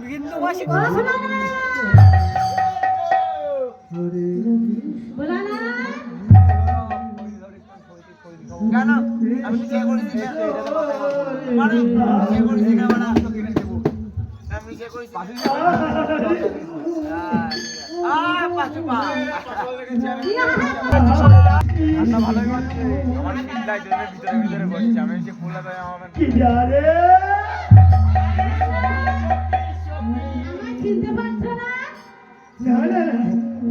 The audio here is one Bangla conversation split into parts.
বিন্দুবাসী কেন আমি তো চেয়ে করেছি আমি চেয়ে করেছি ভালোই করছে আমার চিন্তায় জন্য ভিতরে ভিতরে বসছে আমি এসে ফুলা দেয় আমার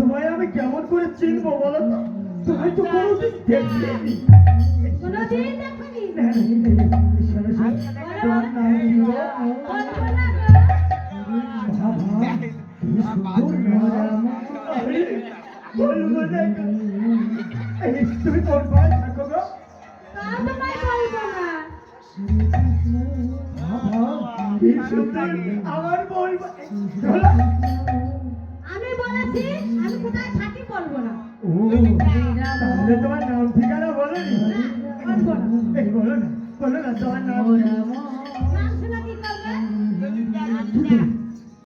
তোমায় আমি কেমন করে চিনবো বলো তো তোমায় তো কোনোদিন দেখিনি তুমি তোর ভয় থাকো গো আমার বলবো আমি বলেছি আমি কোথায় থাকি বলবো না তাহলে তোমার নাম ঠিকানা বলো বলবো না বলো না তোমার নাম নাম শোনা কি করবে